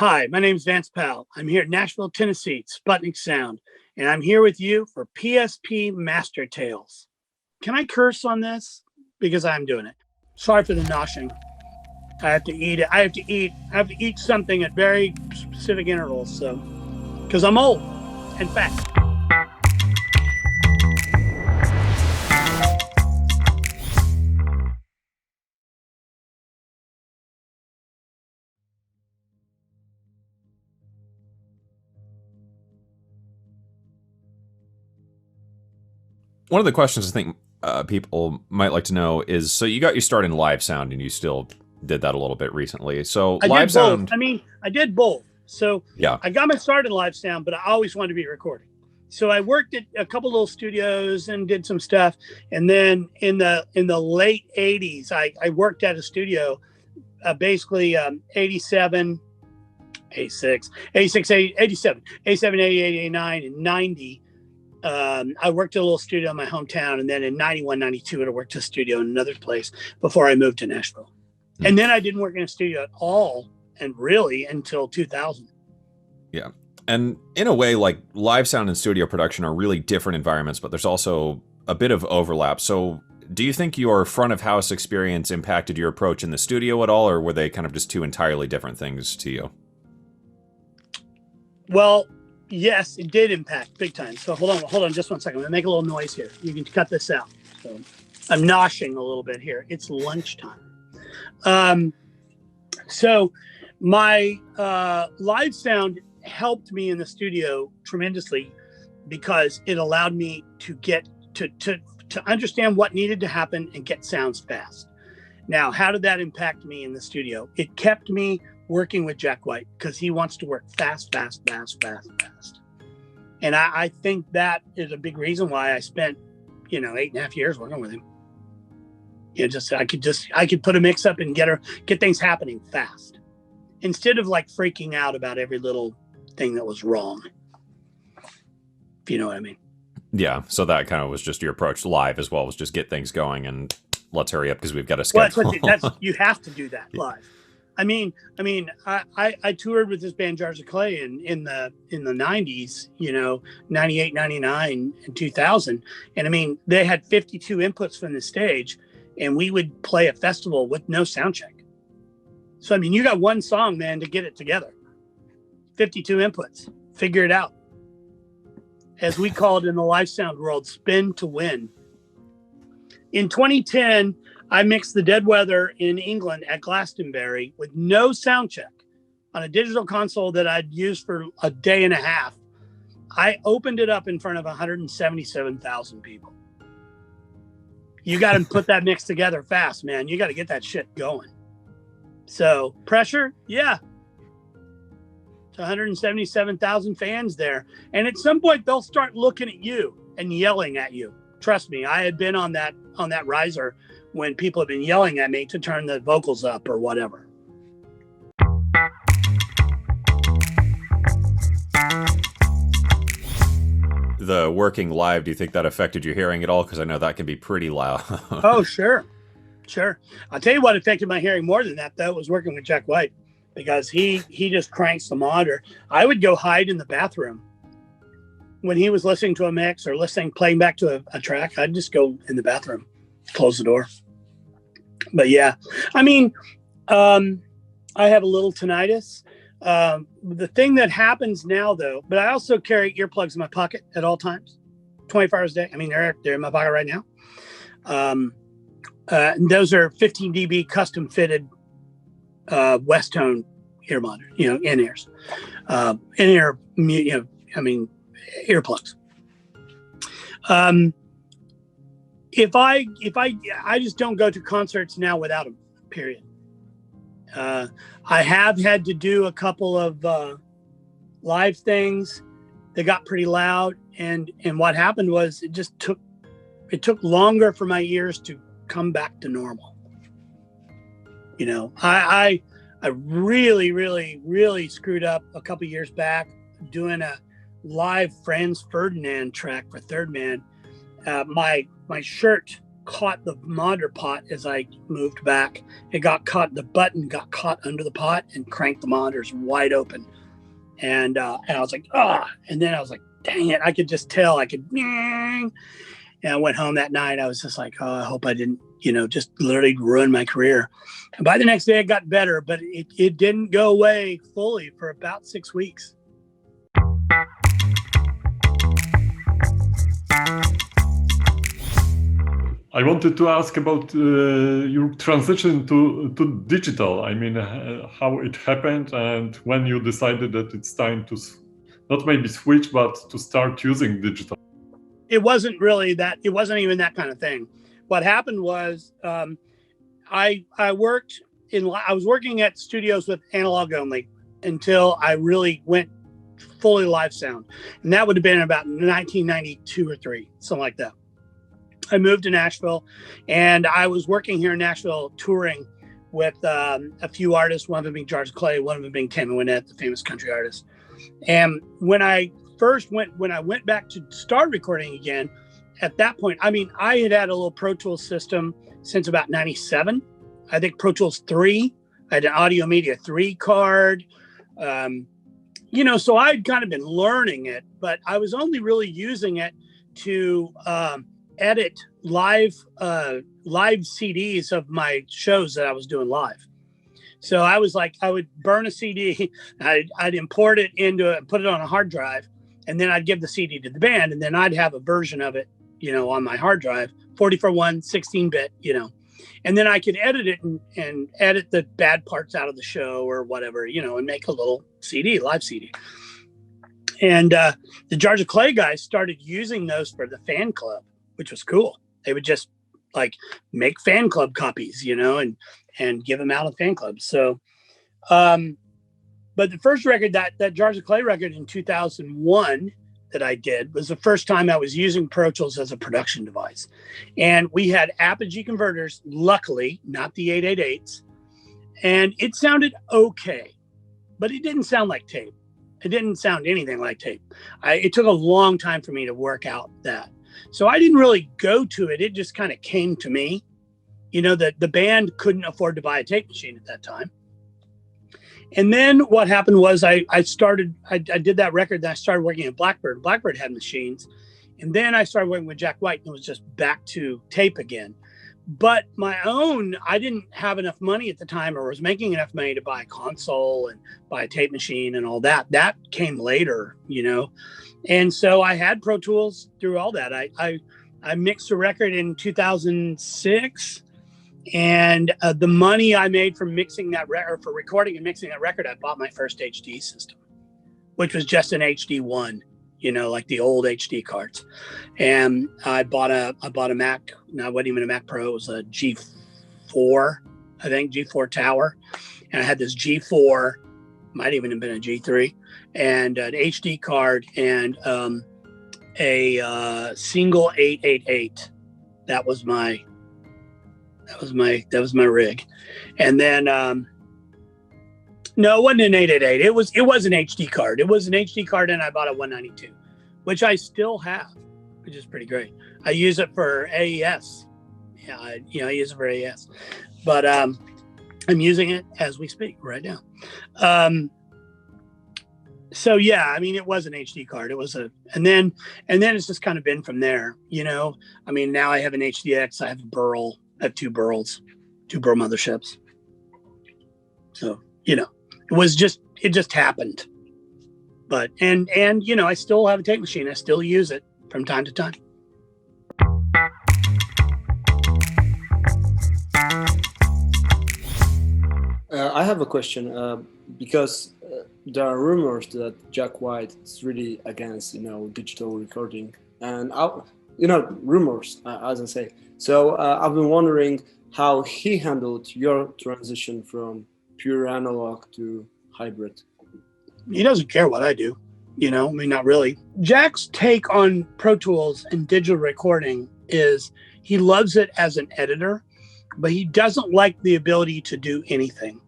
Hi, my name is Vance Powell. I'm here at Nashville, Tennessee, Sputnik Sound, and I'm here with you for PSP Master Tales. Can I curse on this? Because I'm doing it. Sorry for the noshing. I have to eat it. I have to eat something at very specific intervals. So, because I'm old and fat. One of the questions I think people might like to know is, so you got your start in live sound and you still did that a little bit recently. So live sound. I mean, I did both. So yeah, I got my start in live sound, but I always wanted to be recording. So I worked at a couple little studios and did some stuff. And then in the late 80s, I worked at a studio, basically 87, 86, 86, 87, 88, 89, and 90. I worked at a little studio in my hometown, and then in 91, 92, I worked at a studio in another place before I moved to Nashville. And then I didn't work in a studio at all, and really until 2000. Yeah. And in a way, like, live sound and studio production are really different environments, but there's also a bit of overlap. So do you think your front of house experience impacted your approach in the studio at all, or were they kind of just two entirely different things to you? Well, yes, it did impact big time. So hold on just one second. I'm gonna make a little noise here. You can cut this out. So I'm noshing a little bit here. It's lunchtime. So my live sound helped me in the studio tremendously because it allowed me to get to understand what needed to happen and get sounds fast. Now, how did that impact me in the studio? It kept me working with Jack White because he wants to work fast. And I think that is a big reason why I spent, 8.5 years working with him. I could put a mix up and get things happening fast instead of like freaking out about every little thing that was wrong. If you know what I mean. Yeah. So that kind of was just your approach live as well, was just get things going and let's hurry up because we've got a schedule. Well, you have to do that live. I mean, I toured with this band Jars of Clay in the 90s, 98, 99, and 2000. And I mean, they had 52 inputs from the stage, and we would play a festival with no sound check. So, I mean, you got one song, man, to get it together. 52 inputs, figure it out. As we call it in the live sound world, spin to win. In 2010, I mixed The Dead Weather in England at Glastonbury with no sound check on a digital console that I'd used for a day and a half. I opened it up in front of 177,000 people. You got to put that mix together fast, man. You got to get that shit going. So pressure, yeah. It's 177,000 fans there. And at some point they'll start looking at you and yelling at you. Trust me, I had been on that riser when people have been yelling at me to turn the vocals up or whatever. The working live, do you think that affected your hearing at all? Because I know that can be pretty loud. Oh, sure. I'll tell you what affected my hearing more than that, though, was working with Jack White, because he just cranks the monitor. I would go hide in the bathroom when he was listening to a mix or playing back to a track. I'd just go in the bathroom, close the door. But yeah, I mean, I have a little tinnitus. The thing that happens now, though, but I also carry earplugs in my pocket at all times, 24 hours a day. I mean, they're in my pocket right now. And those are 15 dB custom fitted Westone ear monitor, in-ears, in-ear, earplugs. If I just don't go to concerts now without them, period. I have had to do a couple of live things that got pretty loud, and what happened was it took longer for my ears to come back to normal. I really, really, really screwed up a couple years back doing a live Franz Ferdinand track for Third Man. My shirt caught the monitor pot as I moved back. It got caught, the button got caught under the pot and cranked the monitors wide open. And I was like, and then I was like, dang it, I could just tell, and I went home that night. I was just like, oh, I hope I didn't, just literally ruin my career. And by the next day it got better, but it didn't go away fully for about 6 weeks. I wanted to ask about your transition to digital. I mean, how it happened and when you decided that it's time to not maybe switch, but to start using digital. It wasn't really that. It wasn't even that kind of thing. What happened was I was working at studios with analog only until I really went fully live sound. And that would have been about 1992 or 3, something like that. I moved to Nashville, and I was working here in Nashville touring with a few artists, one of them being Jars of Clay, one of them being Tammy Wynette, the famous country artist. And when I went back to start recording again, at that point, I mean, I had a little Pro Tools system since about 97. I think Pro Tools 3. I had an Audio Media 3 card. So I'd kind of been learning it, but I was only really using it to edit live CDs of my shows that I was doing live. So I was like, I would burn a CD, I'd import it put it on a hard drive, and then I'd give the CD to the band, and then I'd have a version of it, on my hard drive, 44.1, 16-bit, and then I could edit it and edit the bad parts out of the show or whatever, and make a little CD, live CD. And the Jars of Clay guys started using those for the fan club, which was cool. They would just like make fan club copies, and give them out of fan clubs. So, but the first record, that Jars of Clay record in 2001 that I did, was the first time I was using Pro Tools as a production device. And we had Apogee converters, luckily, not the 888s. And it sounded okay, but it didn't sound like tape. It didn't sound anything like tape. It took a long time for me to work out that. So I didn't really go to it. It just kind of came to me. The band couldn't afford to buy a tape machine at that time. And then what happened was I did that record, then I started working at Blackbird. Blackbird had machines. And then I started working with Jack White, and it was just back to tape again. But I didn't have enough money at the time, or was making enough money to buy a console and buy a tape machine and all that. That came later, And so I had Pro Tools through all that. I mixed a record in 2006, and the money I made from mixing that record, for recording and mixing that record, I bought my first HD system, which was just an HD1, like the old HD cards. And I bought a Mac. No, it wasn't even a Mac Pro. It was a G4, I think, G4 Tower. And I had this G4, might even have been a G3, and an HD card, and a single 888. That was my rig. And then no, it wasn't an 888. It was an HD card. It was an HD card, and I bought a 192, which I still have, which is pretty great. I use it for AES. Yeah, I use it for AES. But I'm using it as we speak right now. So yeah, I mean, it was an HD card. It was and then it's just kind of been from there, I mean, now I have an HDX, I have a Burl, I have two Burl motherships. So, it just happened. But, and I still have a tape machine. I still use it from time to time. I have a question because there are rumors that Jack White is really against, digital recording, and rumors, as I say. So I've been wondering how he handled your transition from pure analog to hybrid. He doesn't care what I do, not really. Jack's take on Pro Tools and digital recording is he loves it as an editor, but he doesn't like the ability to do anything.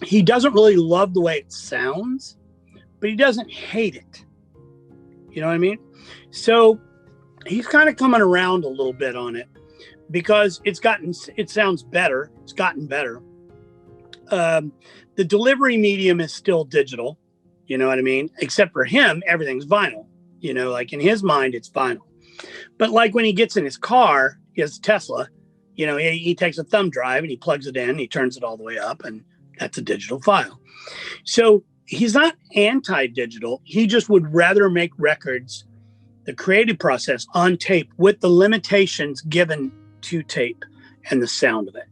He doesn't really love the way it sounds, but he doesn't hate it. You know what I mean? So he's kind of coming around a little bit on it. because it sounds better. It's gotten better. The delivery medium is still digital, you know what I mean? Except for him, everything's vinyl, you know, like in his mind, it's vinyl. But like when he gets in his car, he has a Tesla, you know, he takes a thumb drive and he plugs it in, he turns it all the way up, and that's a digital file. So he's not anti-digital. He just would rather make records, the creative process on tape with the limitations given to tape and the sound of it.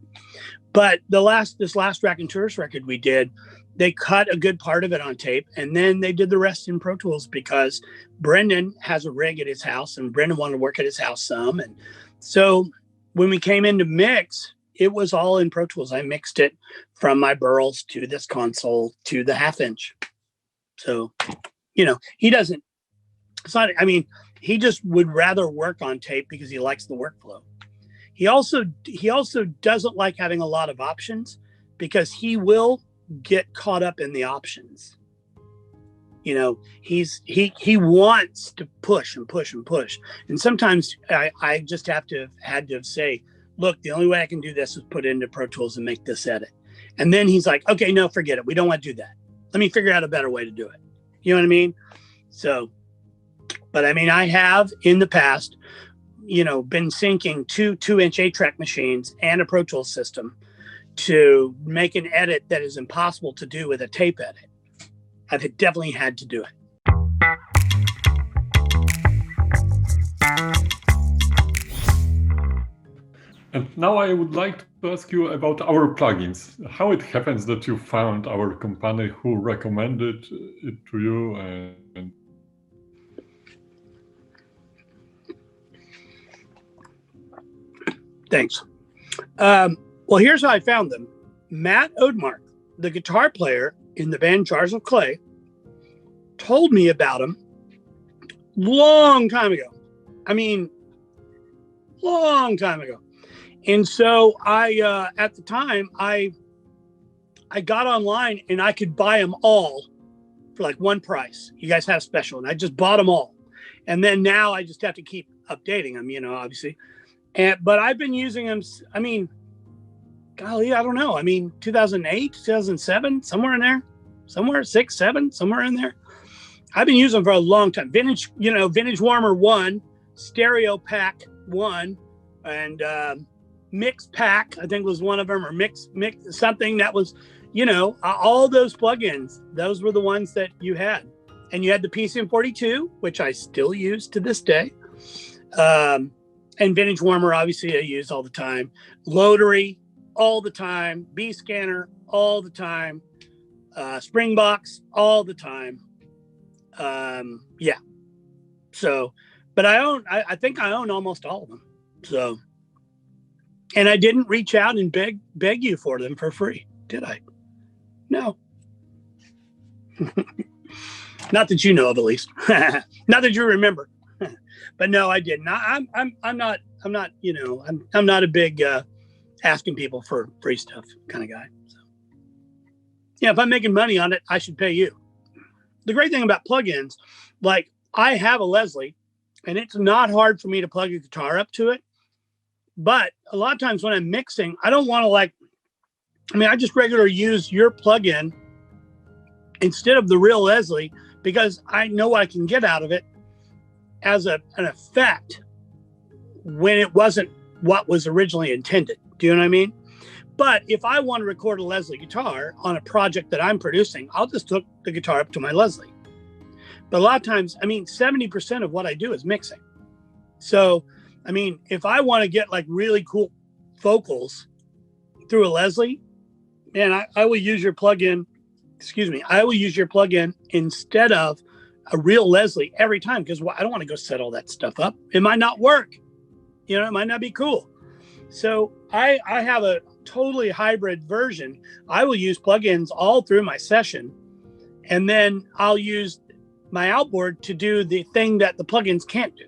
But this last Raconteurs record we did, they cut a good part of it on tape, and then they did the rest in Pro Tools because Brendan has a rig at his house, and Brendan wanted to work at his house some. And so when we came in to mix, it was all in Pro Tools. I mixed it from my burls to this console to the 1/2 inch. So, you know, he just would rather work on tape because he likes the workflow. He also doesn't like having a lot of options because he will get caught up in the options. You know, he wants to push and push and push. And sometimes I just had to say, look, the only way I can do this is put it into Pro Tools and make this edit. And then he's like, okay, no, forget it. We don't want to do that. Let me figure out a better way to do it. You know what I mean? So, but I mean, I have in the past, you know, been syncing two 2-inch 8-track machines and a Pro Tools system to make an edit that is impossible to do with a tape edit. I've definitely had to do it. And now I would like to ask you about our plugins. How it happens that you found our company, who recommended it to you, and Thanks. Well, here's how I found them. Matt Odemark, the guitar player in the band Jars of Clay, told me about them long time ago. I mean, long time ago. And so I, at the time, I got online and I could buy them all for like one price. You guys have special, and I just bought them all. And then now I just have to keep updating them, you know, obviously. But I've been using them, I mean, golly, I don't know. I mean, 2008, 2007, somewhere in there, somewhere 6, 7, somewhere in there. I've been using them for a long time. Vintage, you know, Vintage Warmer 1, Stereo Pack 1, and Mix Pack, I think was one of them, or Mix something that was, you know, all those plugins. Those were the ones that you had. And you had the PCM42, which I still use to this day. And Vintage Warmer, obviously, I use all the time. Loadery, all the time. B-Scanner, all the time. Springbox, all the time. Yeah. So, but I think I own almost all of them. So, and I didn't reach out and beg you for them for free, did I? No. Not that you know of, at least. Not that you remember. But no, I didn't. I'm not, you know, I'm not a big asking people for free stuff kind of guy. So, yeah, if I'm making money on it, I should pay you. The great thing about plugins, like I have a Leslie, and it's not hard for me to plug a guitar up to it. But a lot of times when I'm mixing, I don't want to I just regularly use your plugin instead of the real Leslie, because I know what I can get out of it as an effect when it wasn't what was originally intended. Do you know what I mean? But if I want to record a Leslie guitar on a project that I'm producing, I'll just hook the guitar up to my Leslie. But a lot of times, 70% of what I do is mixing. So, if I want to get like really cool vocals through a Leslie, man, I will use your plugin. I will use your plugin instead of a real Leslie every time, because I don't want to go set all that stuff up. It might not work. You know, it might not be cool. So I have a totally hybrid version. I will use plugins all through my session, and then I'll use my outboard to do the thing that the plugins can't do.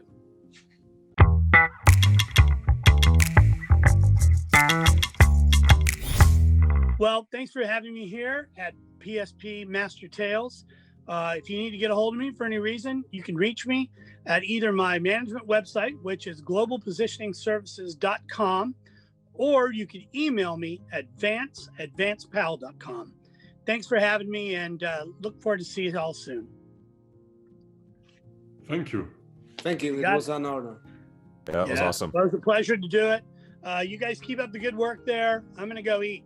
Well, thanks for having me here at PSP Master Tales. If you need to get a hold of me for any reason, you can reach me at either my management website, which is globalpositioningservices.com, or you can email me at vance@vancepowell.com. Thanks for having me, and look forward to seeing you all soon. Thank you. Thank you. It was an honor. Yeah, it was awesome. It was a pleasure to do it. You guys keep up the good work there. I'm going to go eat.